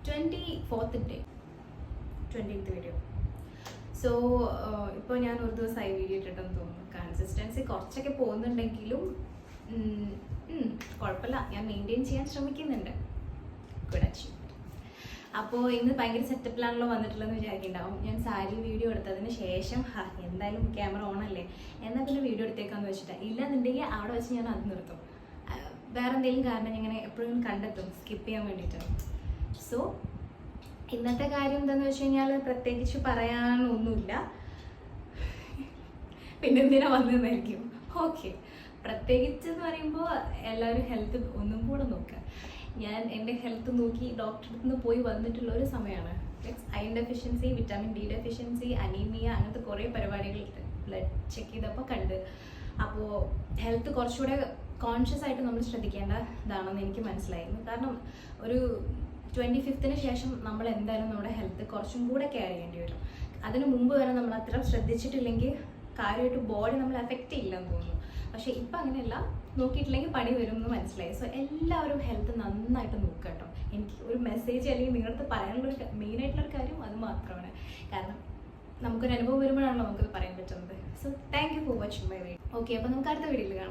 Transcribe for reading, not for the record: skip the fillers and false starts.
24th day 20th video. So ഇപ്പോൾ ഞാൻ ഒരു ദിവസമായി വീഡിയോ ഇട്ടിട്ടെന്ന് തോന്നുന്നു. കൺസിസ്റ്റൻസി കുറച്ചൊക്കെ പോകുന്നുണ്ടെങ്കിലും കുഴപ്പമില്ല, ഞാൻ മെയിൻറ്റെയിൻ ചെയ്യാൻ ശ്രമിക്കുന്നുണ്ട്. Good achievement. അപ്പോൾ ഇന്ന് ഭയങ്കര സെറ്റപ്പിലാണല്ലോ വന്നിട്ടുള്ളതെന്ന് വിചാരിക്കുന്നുണ്ടാവും. ഞാൻ സാരി വീഡിയോ എടുത്തതിന് ശേഷം എന്തായാലും ക്യാമറ ഓൺ അല്ലേ, എന്നാൽ പിന്നെ വീഡിയോ എടുത്തേക്കാന്ന് വെച്ചിട്ടാണ്. ഇല്ലാന്നുണ്ടെങ്കിൽ അവിടെ വെച്ച് ഞാൻ അത് നിർത്തും. വേറെ എന്തെങ്കിലും കാരണം ഇങ്ങനെ എപ്പോഴും കണ്ടെത്തും സ്കിപ്പ് ചെയ്യാൻ വേണ്ടിയിട്ടാണ്. സോ ഇന്നത്തെ കാര്യം എന്താണെന്ന് വെച്ച് കഴിഞ്ഞാൽ പ്രത്യേകിച്ച് പറയാനൊന്നുമില്ല. പിന്നെന്തിനാ വന്നതെന്നായിരിക്കും. ഓക്കെ, പ്രത്യേകിച്ച് എന്ന് പറയുമ്പോൾ എല്ലാവരും ഹെൽത്ത് ഒന്നും കൂടെ നോക്കുക. ഞാൻ എൻ്റെ ഹെൽത്ത് നോക്കി ഡോക്ടറെ അടുത്ത് നിന്ന് പോയി വന്നിട്ടുള്ള ഒരു സമയമാണ്. Likes iron deficiency, vitamin D deficiency, anaemia, അങ്ങനത്തെ കുറേ പരിപാടികൾ ബ്ലഡ് ചെക്ക് ചെയ്തപ്പോൾ കണ്ട്. അപ്പോൾ ഹെൽത്ത് കുറച്ചുകൂടെ കോൺഷ്യസ് ആയിട്ട് നമ്മൾ ശ്രദ്ധിക്കേണ്ട ഇതാണെന്ന് എനിക്ക് മനസ്സിലായിരുന്നു. കാരണം ഒരു 25th ശേഷം നമ്മൾ എന്തായാലും നമ്മുടെ ഹെൽത്ത് കുറച്ചും കൂടെ കെയർ ചെയ്യേണ്ടി വരും. അതിന് മുമ്പ് വരെ നമ്മൾ അത്ര ശ്രദ്ധിച്ചിട്ടില്ലെങ്കിൽ കാര്യമായിട്ട് ബോഡി നമ്മൾ എഫക്റ്റ് ചെയ്യില്ലെന്ന് തോന്നുന്നു. പക്ഷേ ഇപ്പം അങ്ങനെയല്ല, നോക്കിയിട്ടില്ലെങ്കിൽ പണി വരും എന്ന് മനസ്സിലായി. സോ എല്ലാവരും ഹെൽത്ത് നന്നായിട്ട് നോക്കുക കേട്ടോ. എനിക്ക് ഒരു മെസ്സേജ് അല്ലെങ്കിൽ നിങ്ങളുടെ പറയാനുള്ളൊരു മെയിനായിട്ടുള്ളൊരു കാര്യം അത് മാത്രമാണ്. കാരണം നമുക്കൊരു അനുഭവം വരുമ്പോഴാണല്ലോ നമുക്കത് പറയാൻ പറ്റുന്നത്. So thank you for watching my video. Okay, അപ്പോൾ നമുക്ക് അടുത്ത വീഡിയോയിൽ കാണാം.